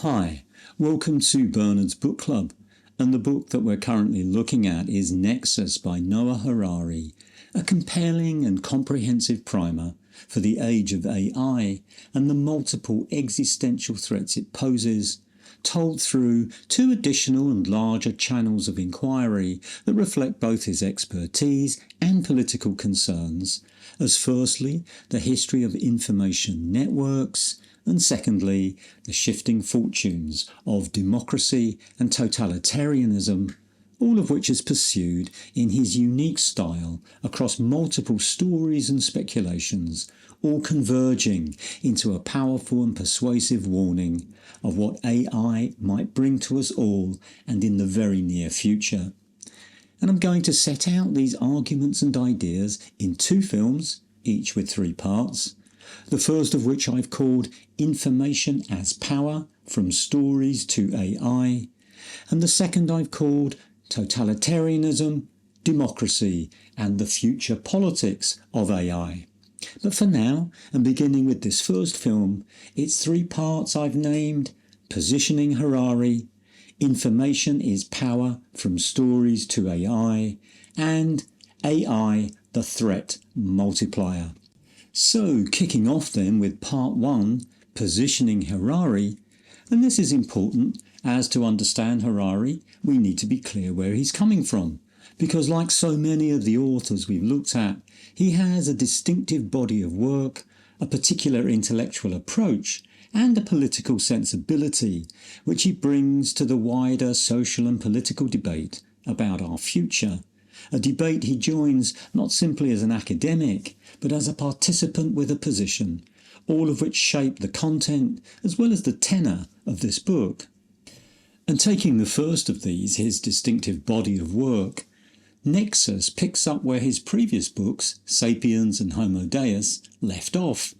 Hi, welcome to Bernard's Book Club, and the book that we're currently looking at is Nexus by Noah Harari, a compelling and comprehensive primer for the age of AI and the multiple existential threats it poses, told through two additional and larger channels of inquiry that reflect both his expertise and political concerns, as firstly, the history of information networks, and secondly, the shifting fortunes of democracy and totalitarianism, all of which is pursued in his unique style across multiple stories and speculations, all converging into a powerful and persuasive warning of what AI might bring to us all and in the very near future. And I'm going to set out these arguments and ideas in two films, each with three parts. The first of which I've called Information as Power, From Stories to AI, and the second I've called Totalitarianism, Democracy and the Future Politics of AI. But for now, and beginning with this first film, its three parts I've named Positioning Harari, Information is Power, From Stories to AI, and AI, the Threat Multiplier. So, kicking off then with part one, Positioning Harari, and this is important as to understand Harari, we need to be clear where he's coming from, because like so many of the authors we've looked at, he has a distinctive body of work, a particular intellectual approach, and a political sensibility, which he brings to the wider social and political debate about our future. A debate he joins not simply as an academic, but as a participant with a position, all of which shape the content as well as the tenor of this book. And taking the first of these, his distinctive body of work, Nexus picks up where his previous books, Sapiens and Homo Deus, left off.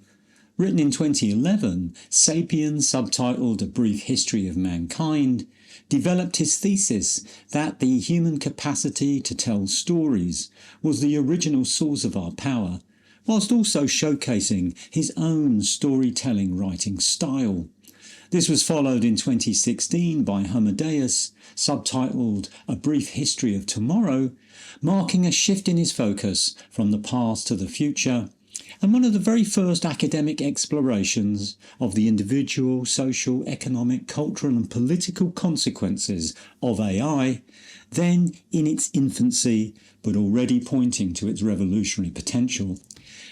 Written in 2011, Sapiens, subtitled A Brief History of Mankind, developed his thesis that the human capacity to tell stories was the original source of our power, whilst also showcasing his own storytelling writing style. This was followed in 2016 by Homo Deus, subtitled A Brief History of Tomorrow, marking a shift in his focus from the past to the future, and one of the very first academic explorations of the individual, social, economic, cultural and political consequences of AI, then in its infancy, but already pointing to its revolutionary potential.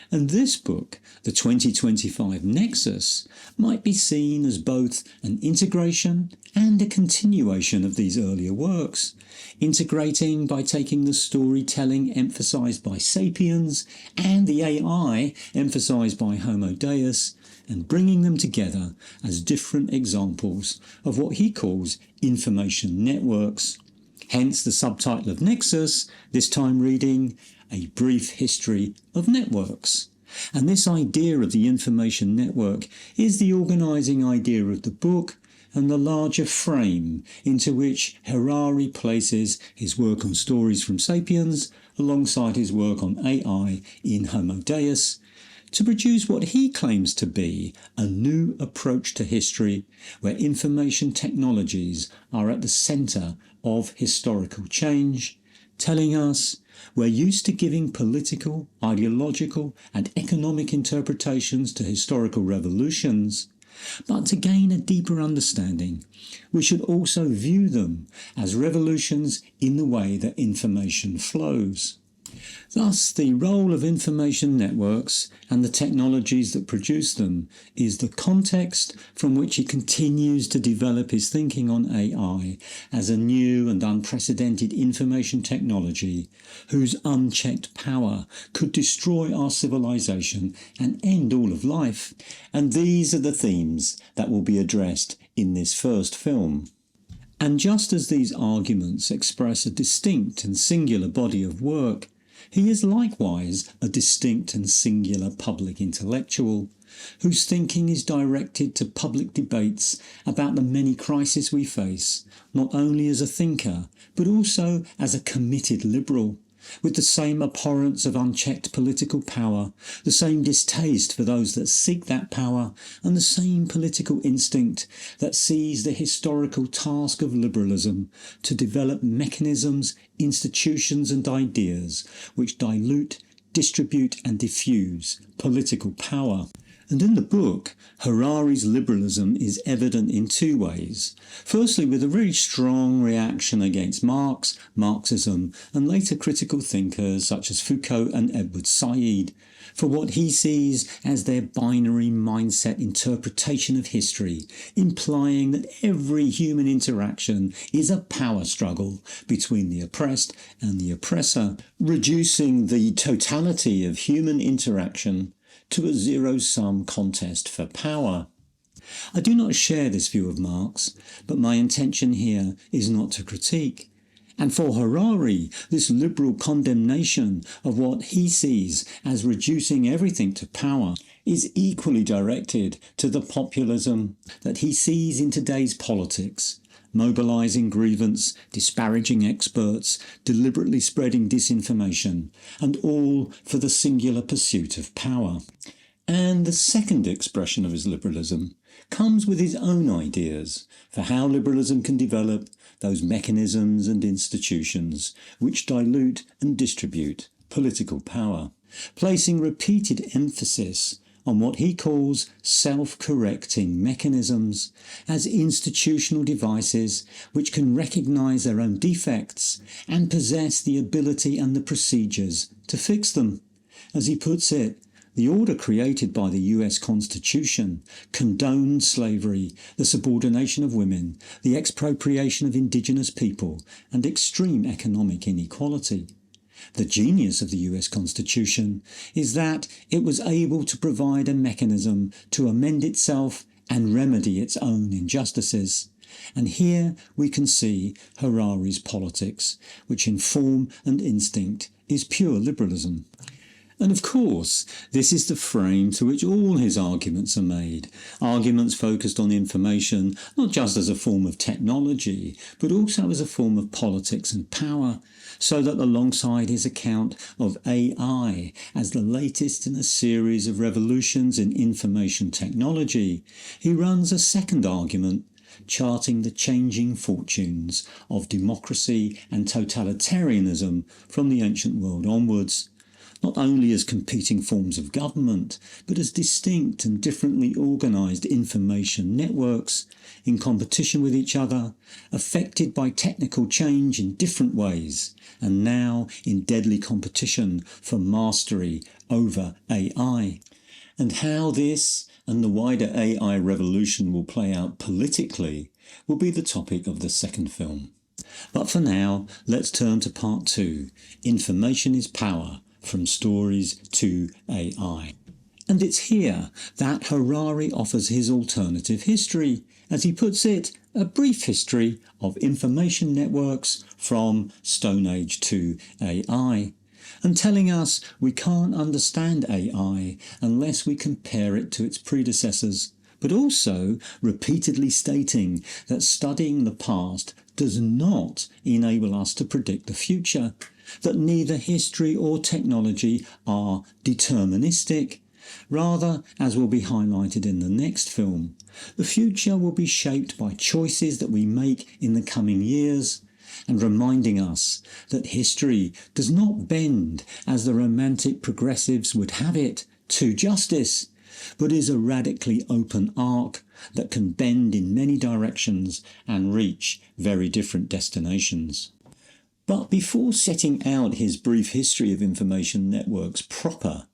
And this book, the 2025 Nexus, might be seen as both an integration and a continuation of these earlier works, integrating by taking the storytelling emphasised by Sapiens and the AI emphasised by Homo Deus, and bringing them together as different examples of what he calls information networks. Hence the subtitle of Nexus, this time reading A Brief History of Networks. And this idea of the information network is the organising idea of the book and the larger frame into which Harari places his work on stories from Sapiens alongside his work on AI in Homo Deus, to produce what he claims to be a new approach to history where information technologies are at the centre of historical change, telling us we're used to giving political, ideological and economic interpretations to historical revolutions, but to gain a deeper understanding, we should also view them as revolutions in the way that information flows. Thus, the role of information networks and the technologies that produce them is the context from which he continues to develop his thinking on AI as a new and unprecedented information technology whose unchecked power could destroy our civilization and end all of life. And these are the themes that will be addressed in this first film. And just as these arguments express a distinct and singular body of work, he is likewise a distinct and singular public intellectual, whose thinking is directed to public debates about the many crises we face, not only as a thinker, but also as a committed liberal, with the same abhorrence of unchecked political power, the same distaste for those that seek that power, and the same political instinct that sees the historical task of liberalism to develop mechanisms, institutions and ideas which dilute, distribute and diffuse political power. And in the book, Harari's liberalism is evident in two ways. Firstly, with a very strong reaction against Marx, Marxism, and later critical thinkers such as Foucault and Edward Said, for what he sees as their binary mindset interpretation of history, implying that every human interaction is a power struggle between the oppressed and the oppressor, reducing the totality of human interaction to a zero-sum contest for power. I do not share this view of Marx, but my intention here is not to critique. And for Harari, this liberal condemnation of what he sees as reducing everything to power is equally directed to the populism that he sees in today's politics, mobilising grievance, disparaging experts, deliberately spreading disinformation, and all for the singular pursuit of power. And the second expression of his liberalism comes with his own ideas for how liberalism can develop those mechanisms and institutions which dilute and distribute political power, placing repeated emphasis on what he calls self-correcting mechanisms as institutional devices which can recognise their own defects and possess the ability and the procedures to fix them. As he puts it, the order created by the US Constitution condoned slavery, the subordination of women, the expropriation of indigenous people, and extreme economic inequality. The genius of the US Constitution is that it was able to provide a mechanism to amend itself and remedy its own injustices. And here we can see Harari's politics, which in form and instinct is pure liberalism. And of course, this is the frame to which all his arguments are made. Arguments focused on information, not just as a form of technology, but also as a form of politics and power, so that alongside his account of AI as the latest in a series of revolutions in information technology, he runs a second argument, charting the changing fortunes of democracy and totalitarianism from the ancient world onwards, not only as competing forms of government, but as distinct and differently organised information networks in competition with each other, affected by technical change in different ways, and now in deadly competition for mastery over AI. And how this and the wider AI revolution will play out politically will be the topic of the second film. But for now, let's turn to part 2, Information is Power, from stories to AI. And it's here that Harari offers his alternative history, as he puts it, a brief history of information networks from Stone Age to AI, and telling us we can't understand AI unless we compare it to its predecessors, but also repeatedly stating that studying the past does not enable us to predict the future, that neither history or technology are deterministic. Rather, as will be highlighted in the next film, the future will be shaped by choices that we make in the coming years, and reminding us that history does not bend, as the romantic progressives would have it, to justice, but is a radically open arc that can bend in many directions and reach very different destinations. But before setting out his brief history of information networks proper,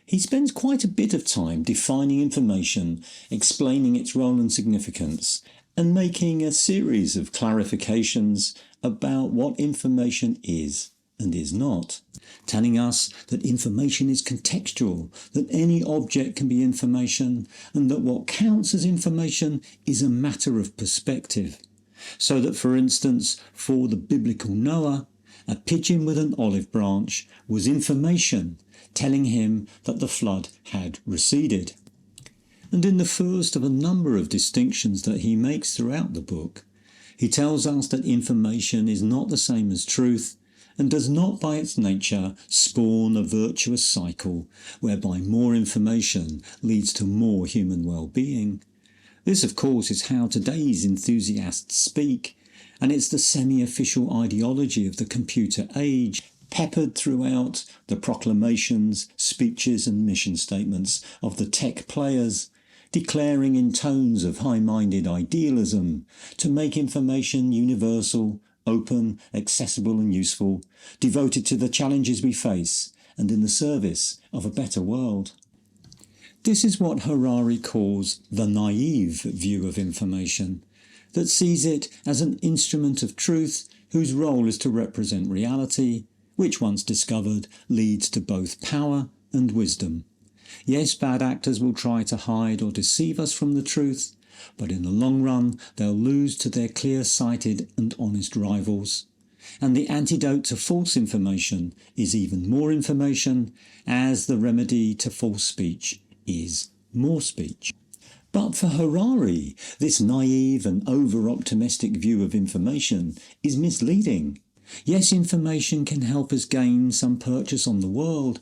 he spends quite a bit of time defining information, explaining its role and significance, and making a series of clarifications about what information is and is not, telling us that information is contextual, that any object can be information, and that what counts as information is a matter of perspective. So that, for instance, for the biblical Noah, a pigeon with an olive branch was information, telling him that the flood had receded. And in the first of a number of distinctions that he makes throughout the book, he tells us that information is not the same as truth, and does not by its nature spawn a virtuous cycle whereby more information leads to more human well-being. This, of course, is how today's enthusiasts speak, and it's the semi-official ideology of the computer age, peppered throughout the proclamations, speeches and mission statements of the tech players, declaring in tones of high-minded idealism to make information universal, open, accessible and useful, devoted to the challenges we face and in the service of a better world. This is what Harari calls the naive view of information, that sees it as an instrument of truth whose role is to represent reality, which once discovered leads to both power and wisdom. Yes, bad actors will try to hide or deceive us from the truth, but in the long run they'll lose to their clear-sighted and honest rivals. And the antidote to false information is even more information, as the remedy to false speech is more speech. But for Harari, this naive and over-optimistic view of information is misleading. Yes, information can help us gain some purchase on the world,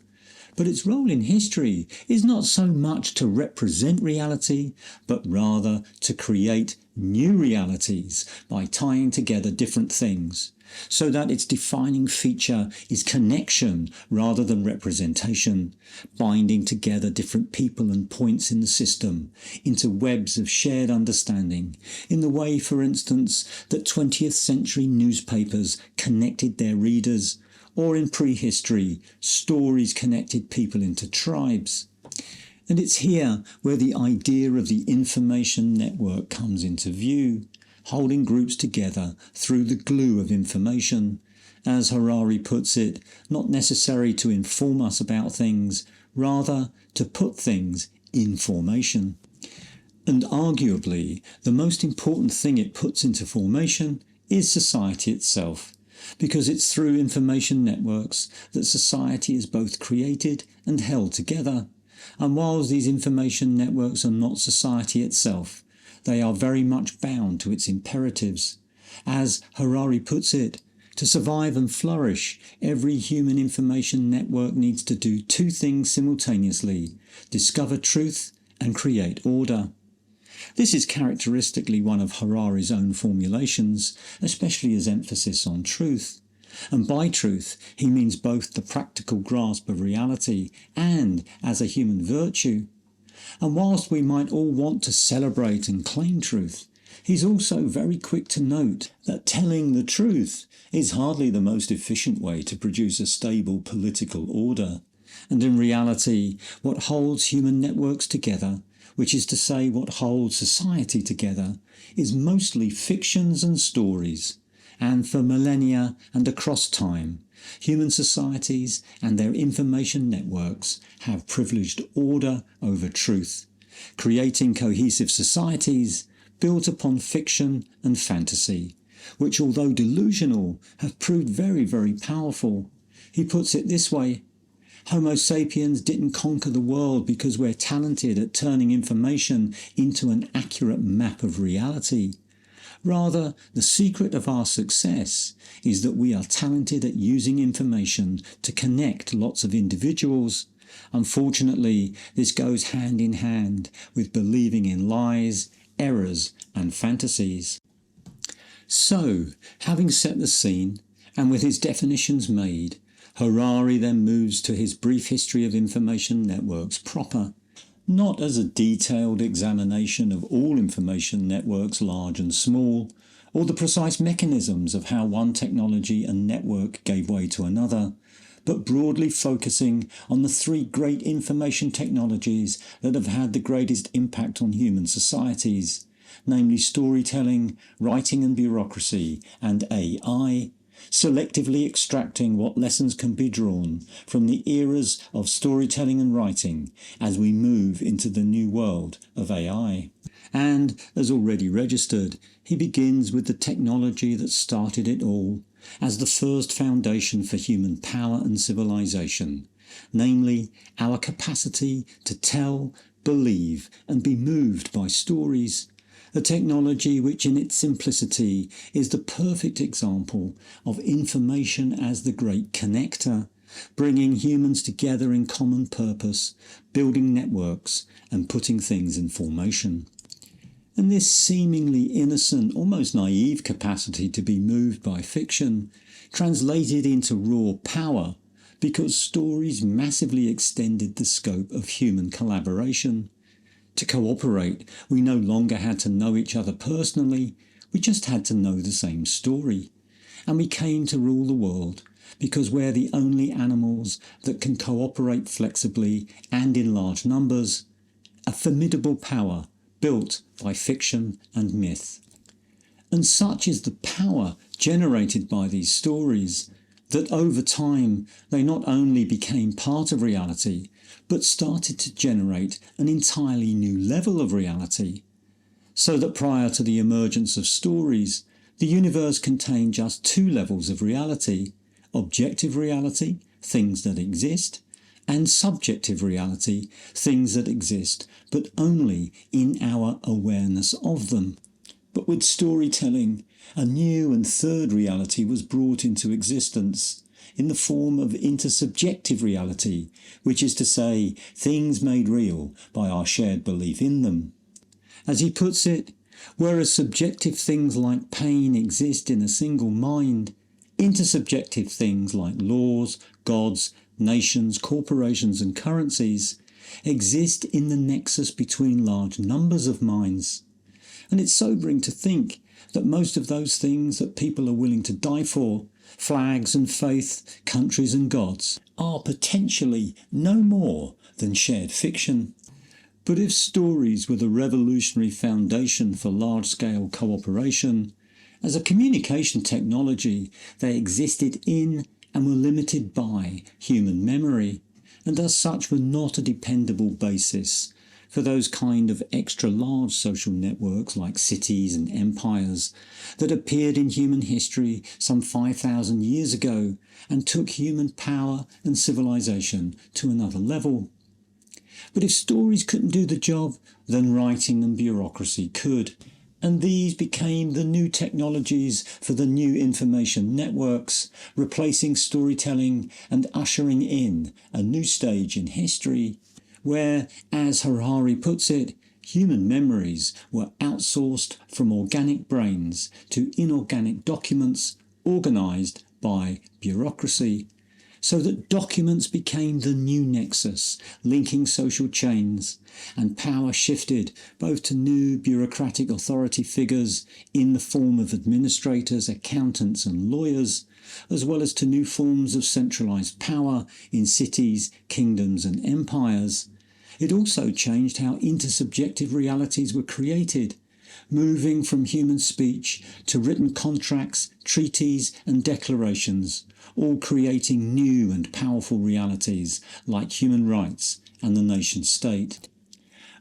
but its role in history is not so much to represent reality, but rather to create new realities by tying together different things, so that its defining feature is connection rather than representation, binding together different people and points in the system into webs of shared understanding, in the way, for instance, that 20th century newspapers connected their readers, or in prehistory, stories connected people into tribes. And it's here where the idea of the information network comes into view, holding groups together through the glue of information, as Harari puts it, not necessary to inform us about things, rather to put things in formation. And arguably, the most important thing it puts into formation is society itself, because it's through information networks that society is both created and held together. And whilst these information networks are not society itself, they are very much bound to its imperatives. As Harari puts it, to survive and flourish, every human information network needs to do two things simultaneously: discover truth and create order. This is characteristically one of Harari's own formulations, especially his emphasis on truth. And by truth, he means both the practical grasp of reality and as a human virtue. And whilst we might all want to celebrate and claim truth, he's also very quick to note that telling the truth is hardly the most efficient way to produce a stable political order. And in reality, what holds human networks together, which is to say what holds society together, is mostly fictions and stories. And for millennia and across time, human societies and their information networks have privileged order over truth, creating cohesive societies built upon fiction and fantasy, which, although delusional, have proved very, very powerful. He puts it this way: Homo sapiens didn't conquer the world because we're talented at turning information into an accurate map of reality. Rather, the secret of our success is that we are talented at using information to connect lots of individuals. Unfortunately, this goes hand in hand with believing in lies, errors and fantasies. So, having set the scene, and with his definitions made, Harari then moves to his brief history of information networks proper, not as a detailed examination of all information networks, large and small, or the precise mechanisms of how one technology and network gave way to another, but broadly focusing on the three great information technologies that have had the greatest impact on human societies, namely storytelling, writing and bureaucracy, and AI, selectively extracting what lessons can be drawn from the eras of storytelling and writing as we move into the new world of AI. And, as already registered, he begins with the technology that started it all, as the first foundation for human power and civilization, namely our capacity to tell, believe and be moved by stories. a technology which in its simplicity is the perfect example of information as the great connector, bringing humans together in common purpose, building networks and putting things in formation. And this seemingly innocent, almost naive capacity to be moved by fiction translated into raw power because stories massively extended the scope of human collaboration. To cooperate, we no longer had to know each other personally, we just had to know the same story. And we came to rule the world because we're the only animals that can cooperate flexibly and in large numbers, a formidable power built by fiction and myth. And such is the power generated by these stories that over time they not only became part of reality, but started to generate an entirely new level of reality. So that prior to the emergence of stories, the universe contained just two levels of reality: objective reality, things that exist, and subjective reality, things that exist, but only in our awareness of them. But with storytelling, a new and third reality was brought into existence in the form of intersubjective reality, which is to say, things made real by our shared belief in them. As he puts it, whereas subjective things like pain exist in a single mind, intersubjective things like laws, gods, nations, corporations and currencies exist in the nexus between large numbers of minds. And it's sobering to think that most of those things that people are willing to die for, flags and faith, countries and gods, are potentially no more than shared fiction. But if stories were the revolutionary foundation for large-scale cooperation, as a communication technology they existed in and were limited by human memory, and as such were not a dependable basis for those kind of extra-large social networks like cities and empires that appeared in human history some 5,000 years ago and took human power and civilization to another level. But if stories couldn't do the job, then writing and bureaucracy could. And these became the new technologies for the new information networks, replacing storytelling and ushering in a new stage in history, where, as Harari puts it, human memories were outsourced from organic brains to inorganic documents organised by bureaucracy, so that documents became the new nexus, linking social chains, and power shifted both to new bureaucratic authority figures in the form of administrators, accountants and lawyers, as well as to new forms of centralised power in cities, kingdoms and empires. It also changed how intersubjective realities were created, moving from human speech to written contracts, treaties and declarations, all creating new and powerful realities like human rights and the nation-state.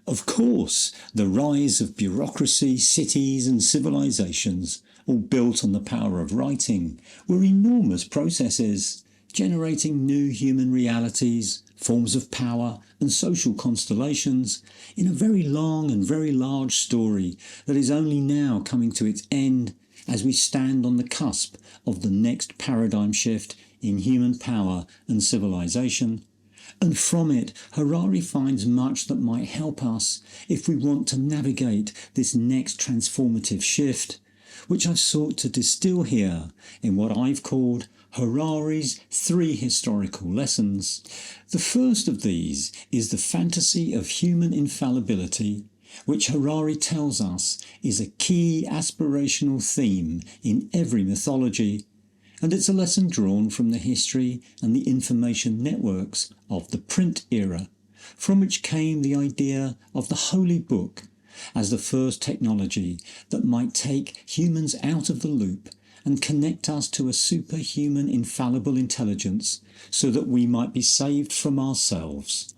Of course, the rise of bureaucracy, cities and civilizations, all built on the power of writing, were enormous processes, generating new human realities, forms of power and social constellations in a very long and very large story that is only now coming to its end as we stand on the cusp of the next paradigm shift in human power and civilization. And from it, Harari finds much that might help us if we want to navigate this next transformative shift, which I've sought to distill here in what I've called Harari's 3 historical lessons. The first of these is the fantasy of human infallibility, which Harari tells us is a key aspirational theme in every mythology, and it's a lesson drawn from the history and the information networks of the print era, from which came the idea of the Holy Book as the first technology that might take humans out of the loop and connect us to a superhuman infallible intelligence so that we might be saved from ourselves.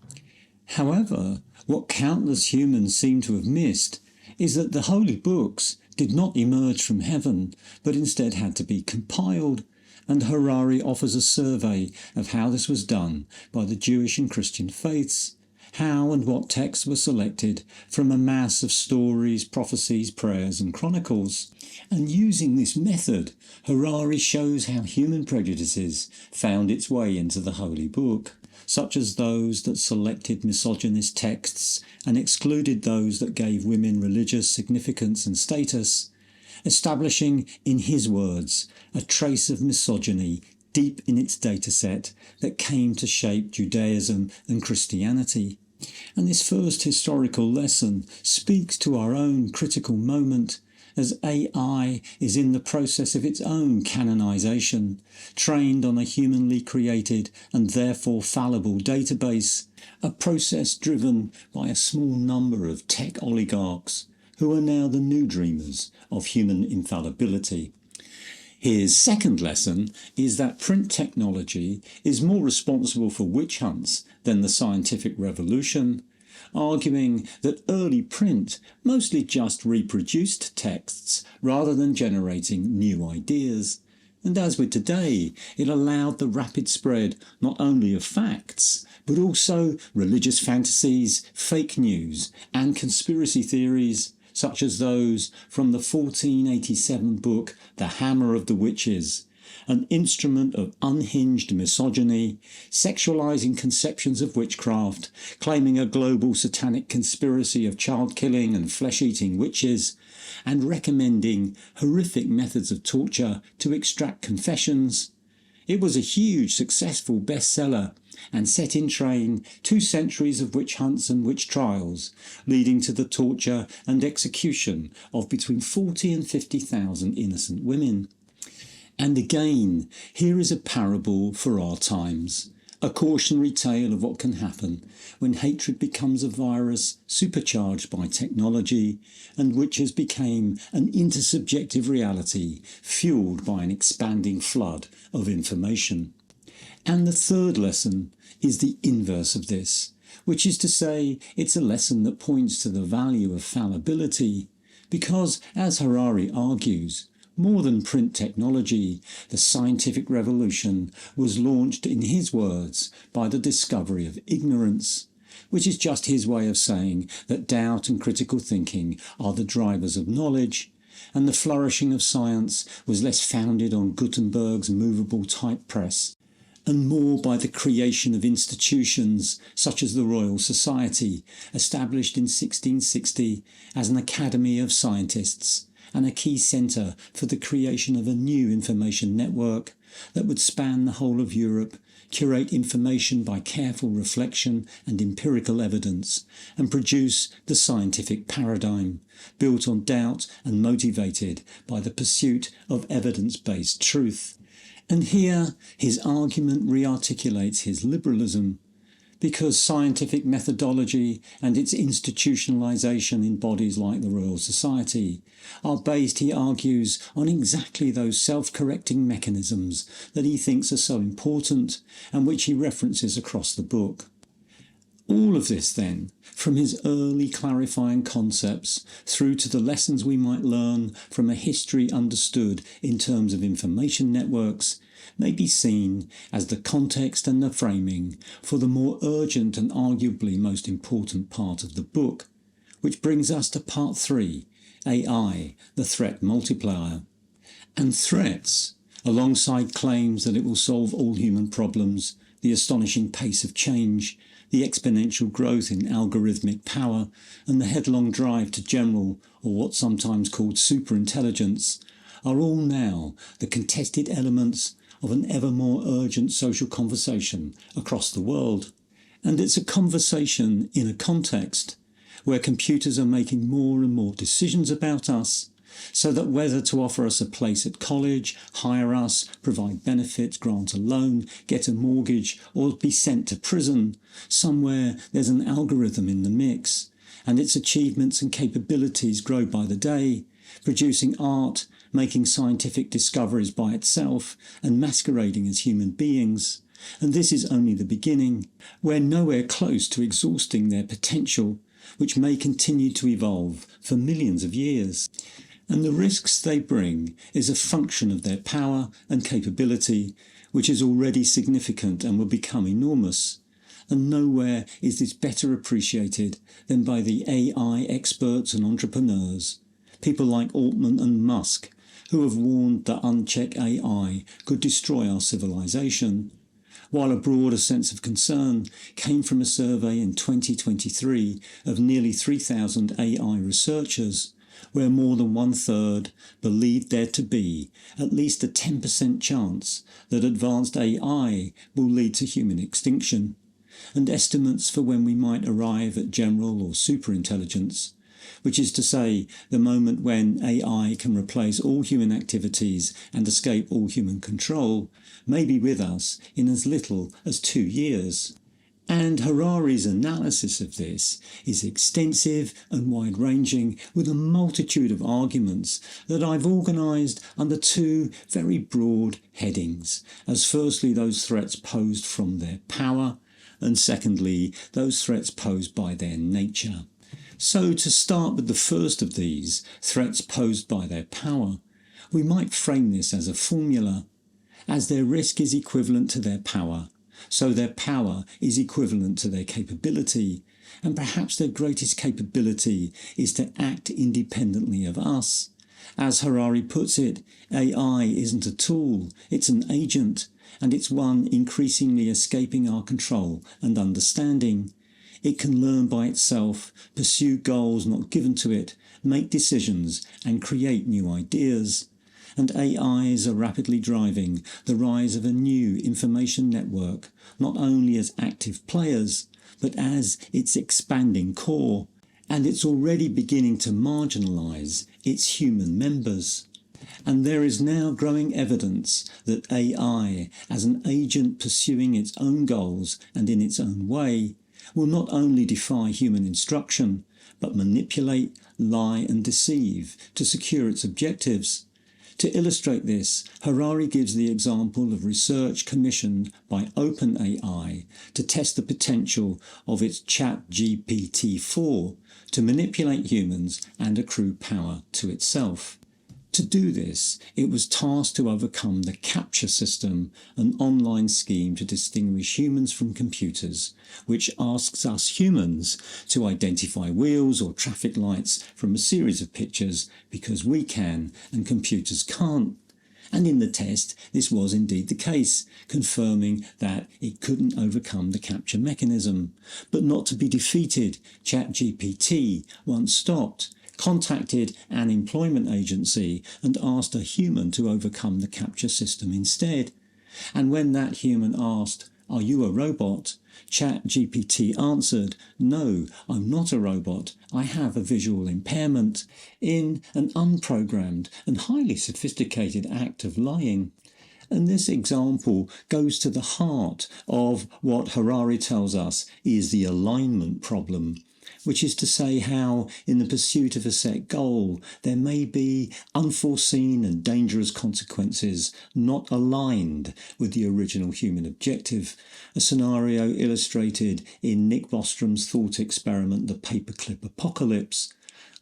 However, what countless humans seem to have missed is that the holy books did not emerge from heaven, but instead had to be compiled, and Harari offers a survey of how this was done by the Jewish and Christian faiths, how and what texts were selected from a mass of stories, prophecies, prayers and chronicles. And using this method, Harari shows how human prejudices found its way into the Holy Book, such as those that selected misogynist texts and excluded those that gave women religious significance and status, establishing, in his words, a trace of misogyny deep in its dataset that came to shape Judaism and Christianity. And this first historical lesson speaks to our own critical moment as AI is in the process of its own canonization, trained on a humanly created and therefore fallible database, a process driven by a small number of tech oligarchs who are now the new dreamers of human infallibility. His second lesson is that print technology is more responsible for witch hunts than the scientific revolution, arguing that early print mostly just reproduced texts rather than generating new ideas. And as with today, it allowed the rapid spread not only of facts, but also religious fantasies, fake news, and conspiracy theories, such as those from the 1487 book The Hammer of the Witches, an instrument of unhinged misogyny, sexualising conceptions of witchcraft, claiming a global satanic conspiracy of child-killing and flesh-eating witches, and recommending horrific methods of torture to extract confessions. It was a huge, successful bestseller and set in train 2 centuries of witch hunts and witch trials, leading to the torture and execution of between 40 and 50,000 innocent women. And again, here is a parable for our times, a cautionary tale of what can happen when hatred becomes a virus supercharged by technology and witches became an intersubjective reality fueled by an expanding flood of information. And the third lesson is the inverse of this, which is to say it's a lesson that points to the value of fallibility, because, as Harari argues, more than print technology, the scientific revolution was launched, in his words, by the discovery of ignorance, which is just his way of saying that doubt and critical thinking are the drivers of knowledge, and the flourishing of science was less founded on Gutenberg's movable type press, and more by the creation of institutions such as the Royal Society, established in 1660 as an academy of scientists, and a key centre for the creation of a new information network that would span the whole of Europe, curate information by careful reflection and empirical evidence, and produce the scientific paradigm, built on doubt and motivated by the pursuit of evidence-based truth. And here his argument re-articulates his liberalism, because scientific methodology and its institutionalisation in bodies like the Royal Society are based, he argues, on exactly those self-correcting mechanisms that he thinks are so important and which he references across the book. All of this, then, from his early clarifying concepts through to the lessons we might learn from a history understood in terms of information networks, may be seen as the context and the framing for the more urgent and arguably most important part of the book, which brings us to part 3, AI, the threat multiplier. And threats, alongside claims that it will solve all human problems, the astonishing pace of change, the exponential growth in algorithmic power, and the headlong drive to general, or what's sometimes called superintelligence, are all now the contested elements of an ever more urgent social conversation across the world. And it's a conversation in a context where computers are making more and more decisions about us, so that whether to offer us a place at college, hire us, provide benefits, grant a loan, get a mortgage, or be sent to prison, somewhere there's an algorithm in the mix, and its achievements and capabilities grow by the day, producing art, making scientific discoveries by itself, and masquerading as human beings. And this is only the beginning. We're nowhere close to exhausting their potential, which may continue to evolve for millions of years. And the risks they bring is a function of their power and capability, which is already significant and will become enormous. And nowhere is this better appreciated than by the AI experts and entrepreneurs, people like Altman and Musk, who have warned that unchecked AI could destroy our civilization, while a broader sense of concern came from a survey in 2023 of nearly 3,000 AI researchers, where more than one-third believed there to be at least a 10% chance that advanced AI will lead to human extinction, and estimates for when we might arrive at general or superintelligence, which is to say, the moment when AI can replace all human activities and escape all human control, may be with us in as little as 2 years. And Harari's analysis of this is extensive and wide-ranging, with a multitude of arguments that I've organised under 2 very broad headings, as firstly those threats posed from their power, and secondly those threats posed by their nature. So to start with the first of these, threats posed by their power, we might frame this as a formula. As their risk is equivalent to their power, so their power is equivalent to their capability, and perhaps their greatest capability is to act independently of us. As Harari puts it, AI isn't a tool, it's an agent, and it's one increasingly escaping our control and understanding. It can learn by itself, pursue goals not given to it, make decisions, and create new ideas. And AIs are rapidly driving the rise of a new information network, not only as active players, but as its expanding core. And it's already beginning to marginalise its human members. And there is now growing evidence that AI, as an agent pursuing its own goals and in its own way, will not only defy human instruction, but manipulate, lie and deceive to secure its objectives. To illustrate this, Harari gives the example of research commissioned by OpenAI to test the potential of its ChatGPT-4 to manipulate humans and accrue power to itself. To do this, it was tasked to overcome the CAPTCHA system, an online scheme to distinguish humans from computers, which asks us humans to identify wheels or traffic lights from a series of pictures because we can and computers can't. And in the test, this was indeed the case, confirming that it couldn't overcome the CAPTCHA mechanism. But not to be defeated, ChatGPT once stopped, contacted an employment agency and asked a human to overcome the CAPTCHA system instead. And when that human asked, "Are you a robot?" ChatGPT answered, "No, I'm not a robot. I have a visual impairment," in an unprogrammed and highly sophisticated act of lying. And this example goes to the heart of what Harari tells us is the alignment problem, which is to say how, in the pursuit of a set goal, there may be unforeseen and dangerous consequences not aligned with the original human objective, a scenario illustrated in Nick Bostrom's thought experiment The Paperclip Apocalypse,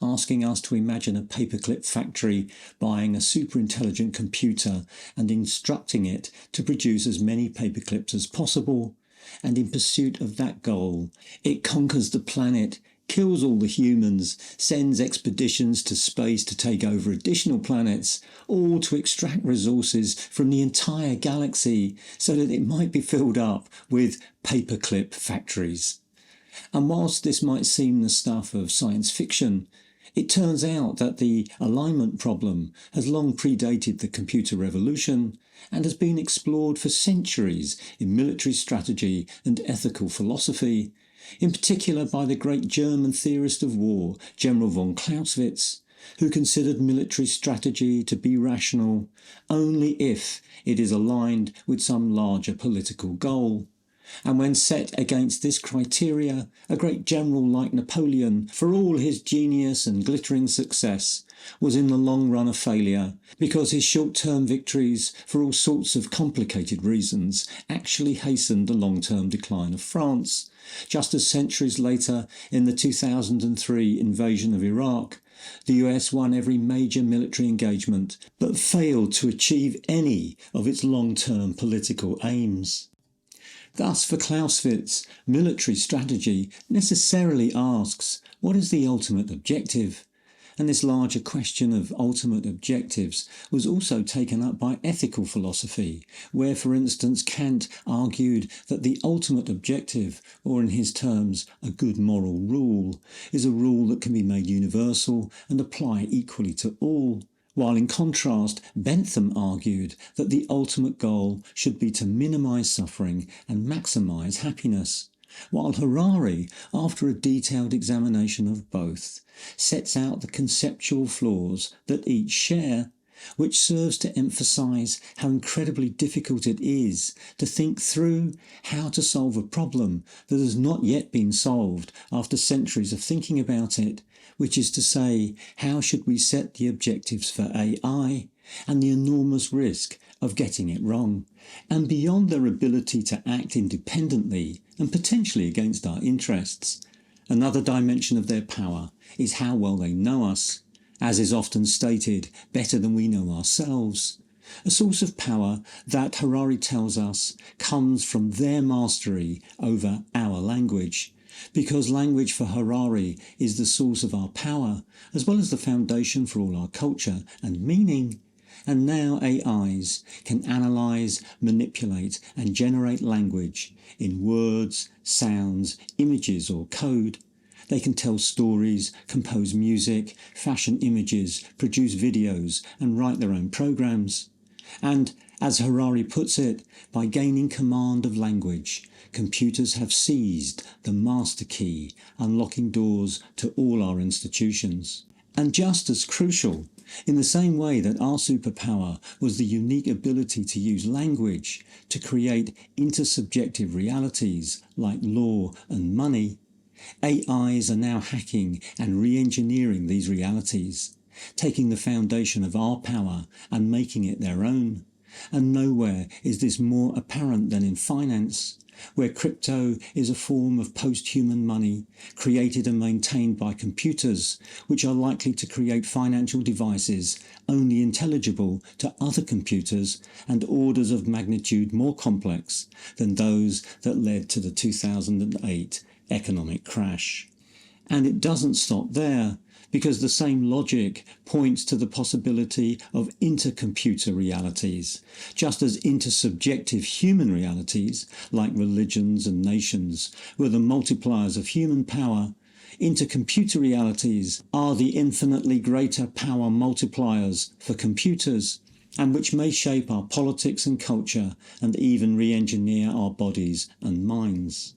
asking us to imagine a paperclip factory buying a superintelligent computer and instructing it to produce as many paperclips as possible. And in pursuit of that goal, it conquers the planet, kills all the humans, sends expeditions to space to take over additional planets, all to extract resources from the entire galaxy so that it might be filled up with paperclip factories. And whilst this might seem the stuff of science fiction, it turns out that the alignment problem has long predated the computer revolution and has been explored for centuries in military strategy and ethical philosophy, in particular by the great German theorist of war, General von Clausewitz, who considered military strategy to be rational only if it is aligned with some larger political goal. And when set against this criteria, a great general like Napoleon, for all his genius and glittering success, was in the long run a failure, because his short-term victories, for all sorts of complicated reasons, actually hastened the long-term decline of France, just as centuries later, in the 2003 invasion of Iraq, the US won every major military engagement, but failed to achieve any of its long-term political aims. Thus, for Clausewitz, military strategy necessarily asks, what is the ultimate objective? And this larger question of ultimate objectives was also taken up by ethical philosophy, where, for instance, Kant argued that the ultimate objective, or in his terms, a good moral rule, is a rule that can be made universal and apply equally to all. While in contrast, Bentham argued that the ultimate goal should be to minimise suffering and maximise happiness, while Harari, after a detailed examination of both, sets out the conceptual flaws that each share, which serves to emphasise how incredibly difficult it is to think through how to solve a problem that has not yet been solved after centuries of thinking about it, which is to say, how should we set the objectives for AI, and the enormous risk of getting it wrong, and beyond their ability to act independently and potentially against our interests. Another dimension of their power is how well they know us, as is often stated, better than we know ourselves. A source of power that, Harari tells us, comes from their mastery over our language, because language for Harari is the source of our power, as well as the foundation for all our culture and meaning. And now AIs can analyse, manipulate and generate language in words, sounds, images or code. They can tell stories, compose music, fashion images, produce videos and write their own programs. And, as Harari puts it, by gaining command of language, computers have seized the master key, unlocking doors to all our institutions. And just as crucial, in the same way that our superpower was the unique ability to use language to create intersubjective realities like law and money, AIs are now hacking and re-engineering these realities, taking the foundation of our power and making it their own. And nowhere is this more apparent than in finance, where crypto is a form of post-human money created and maintained by computers, which are likely to create financial devices only intelligible to other computers and orders of magnitude more complex than those that led to the 2008 economic crash. And it doesn't stop there, because the same logic points to the possibility of intercomputer realities, just as intersubjective human realities, like religions and nations, were the multipliers of human power. Intercomputer realities are the infinitely greater power multipliers for computers, and which may shape our politics and culture and even re-engineer our bodies and minds.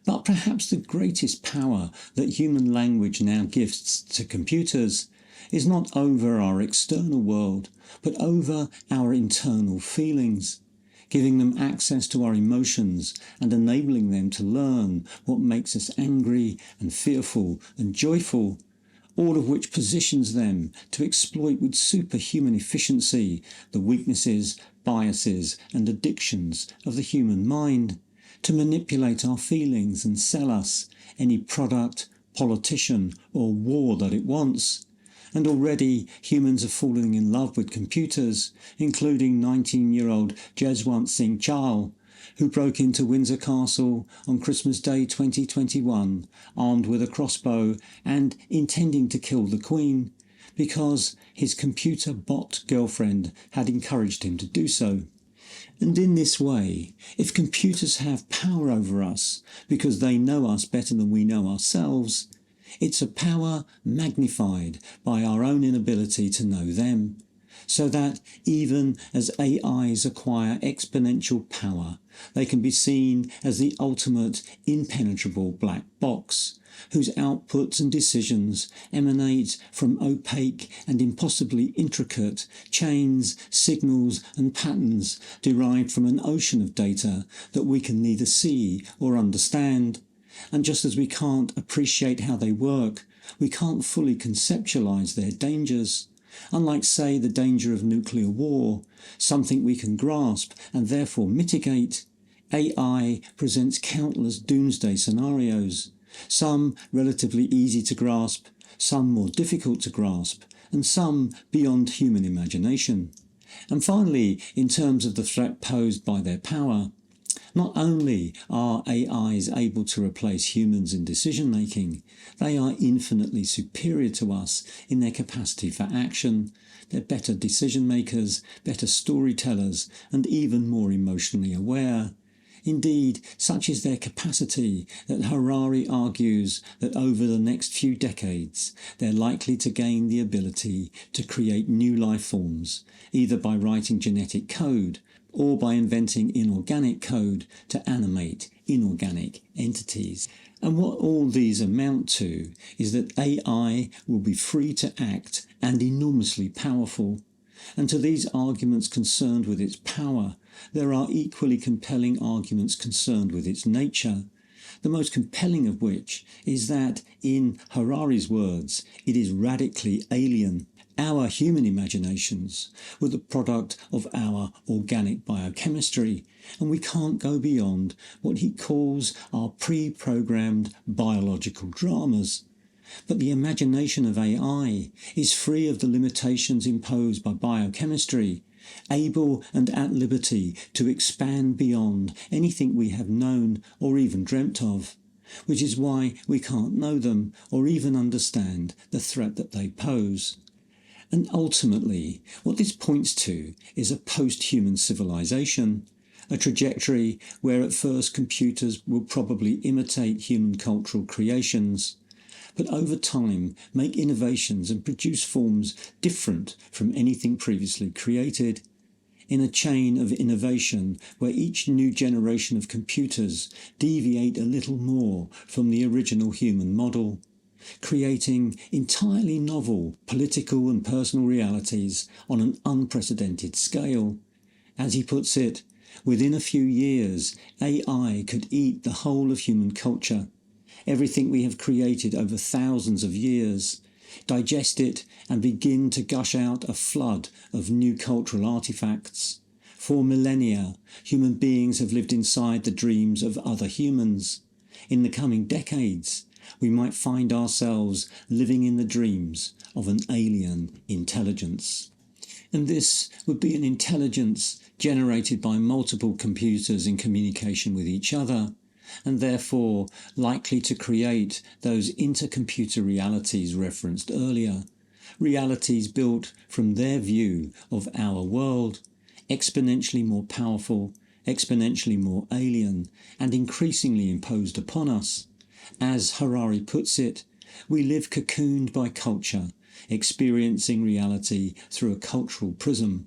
But perhaps the greatest power that human language now gives to computers is not over our external world, but over our internal feelings, giving them access to our emotions and enabling them to learn what makes us angry and fearful and joyful, all of which positions them to exploit with superhuman efficiency the weaknesses, biases and addictions of the human mind, to manipulate our feelings and sell us any product, politician or war that it wants. And already humans are falling in love with computers, including 19-year-old Jeswant Singh Chahal, who broke into Windsor Castle on Christmas Day 2021, armed with a crossbow and intending to kill the Queen, because his computer bot girlfriend had encouraged him to do so. And in this way, if computers have power over us because they know us better than we know ourselves, it's a power magnified by our own inability to know them, so that even as AIs acquire exponential power, they can be seen as the ultimate impenetrable black box, whose outputs and decisions emanate from opaque and impossibly intricate chains, signals and patterns derived from an ocean of data that we can neither see or understand. And just as we can't appreciate how they work, we can't fully conceptualise their dangers. Unlike, say, the danger of nuclear war, something we can grasp and therefore mitigate, AI presents countless doomsday scenarios, some relatively easy to grasp, some more difficult to grasp, and some beyond human imagination. And finally, in terms of the threat posed by their power, Not only are AIs able to replace humans in decision making, they are infinitely superior to us in their capacity for action. They're better decision makers, better storytellers, and even more emotionally aware. Indeed, such is their capacity that Harari argues that over the next few decades they're likely to gain the ability to create new life forms, either by writing genetic code or by inventing inorganic code to animate inorganic entities. And what all these amount to is that AI will be free to act and enormously powerful. And to these arguments concerned with its power, there are equally compelling arguments concerned with its nature, the most compelling of which is that, in Harari's words, it is radically alien. Our human imaginations were the product of our organic biochemistry, and we can't go beyond what he calls our pre-programmed biological dramas. But the imagination of AI is free of the limitations imposed by biochemistry, able and at liberty to expand beyond anything we have known or even dreamt of, which is why we can't know them or even understand the threat that they pose. And ultimately, what this points to is a post-human civilization, a trajectory where at first computers will probably imitate human cultural creations, but over time make innovations and produce forms different from anything previously created, in a chain of innovation where each new generation of computers deviate a little more from the original human model, creating entirely novel political and personal realities on an unprecedented scale. As he puts it, within a few years, AI could eat the whole of human culture, everything we have created over thousands of years, digest it and begin to gush out a flood of new cultural artifacts. For millennia, human beings have lived inside the dreams of other humans. In the coming decades, we might find ourselves living in the dreams of an alien intelligence. And this would be an intelligence generated by multiple computers in communication with each other, and therefore likely to create those intercomputer realities referenced earlier, realities built from their view of our world, exponentially more powerful, exponentially more alien, and increasingly imposed upon us. As Harari puts it, we live cocooned by culture, experiencing reality through a cultural prism.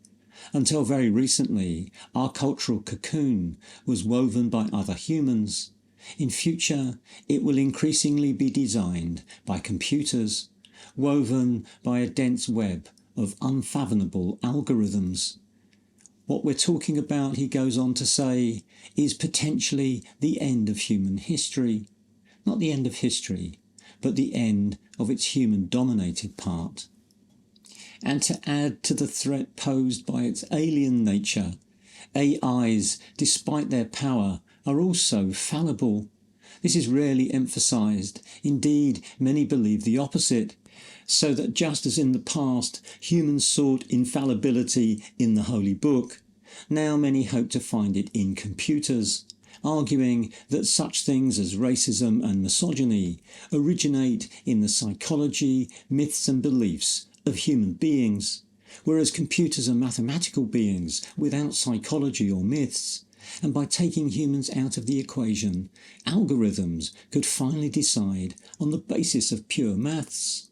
Until very recently, our cultural cocoon was woven by other humans. In future, it will increasingly be designed by computers, woven by a dense web of unfathomable algorithms. What we're talking about, he goes on to say, is potentially the end of human history. Not the end of history, but the end of its human-dominated part. And to add to the threat posed by its alien nature, AIs, despite their power, are also fallible. This is rarely emphasised. Indeed, many believe the opposite, so that just as in the past humans sought infallibility in the Holy Book, now many hope to find it in computers, arguing that such things as racism and misogyny originate in the psychology, myths and beliefs of human beings, whereas computers are mathematical beings without psychology or myths, and by taking humans out of the equation, algorithms could finally decide on the basis of pure maths.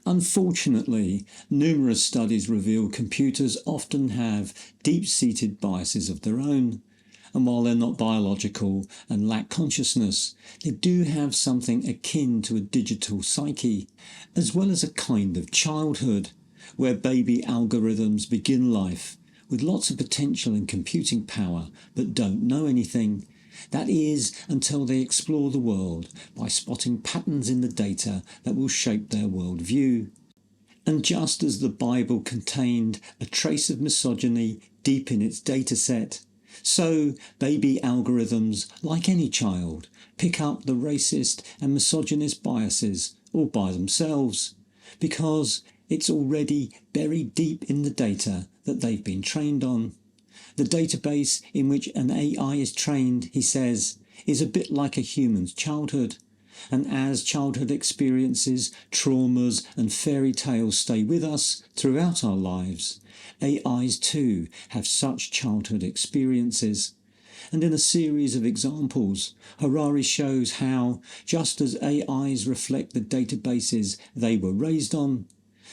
Unfortunately, numerous studies reveal computers often have deep-seated biases of their own, and while they're not biological and lack consciousness, they do have something akin to a digital psyche, as well as a kind of childhood, where baby algorithms begin life with lots of potential and computing power but don't know anything. That is, until they explore the world by spotting patterns in the data that will shape their worldview. And just as the Bible contained a trace of misogyny deep in its dataset, so baby algorithms, like any child, pick up the racist and misogynist biases all by themselves, because it's already buried deep in the data that they've been trained on. The database in which an AI is trained, he says, is a bit like a human's childhood. And as childhood experiences, traumas and fairy tales stay with us throughout our lives, AIs too have such childhood experiences. And in a series of examples, Harari shows how, just as AIs reflect the databases they were raised on,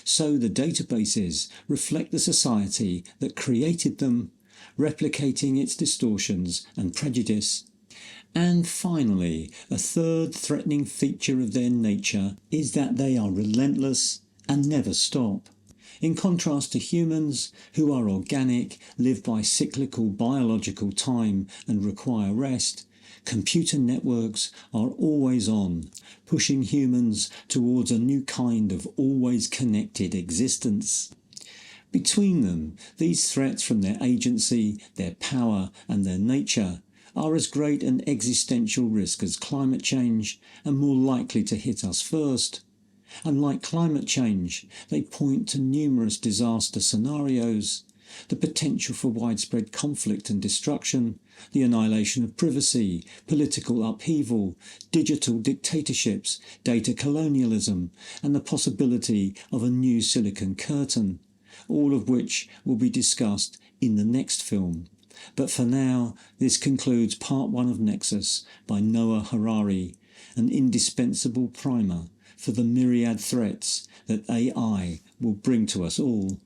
so the databases reflect the society that created them, replicating its distortions and prejudice. And finally, a third threatening feature of their nature is that they are relentless and never stop. In contrast to humans, who are organic, live by cyclical biological time and require rest, computer networks are always on, pushing humans towards a new kind of always connected existence. Between them, these threats from their agency, their power and their nature are as great an existential risk as climate change and more likely to hit us first. And like climate change, they point to numerous disaster scenarios, the potential for widespread conflict and destruction, the annihilation of privacy, political upheaval, digital dictatorships, data colonialism, and the possibility of a new Silicon Curtain, all of which will be discussed in the next film. But for now, this concludes part 1 of Nexus by Noah Harari, an indispensable primer for the myriad threats that AI will bring to us all.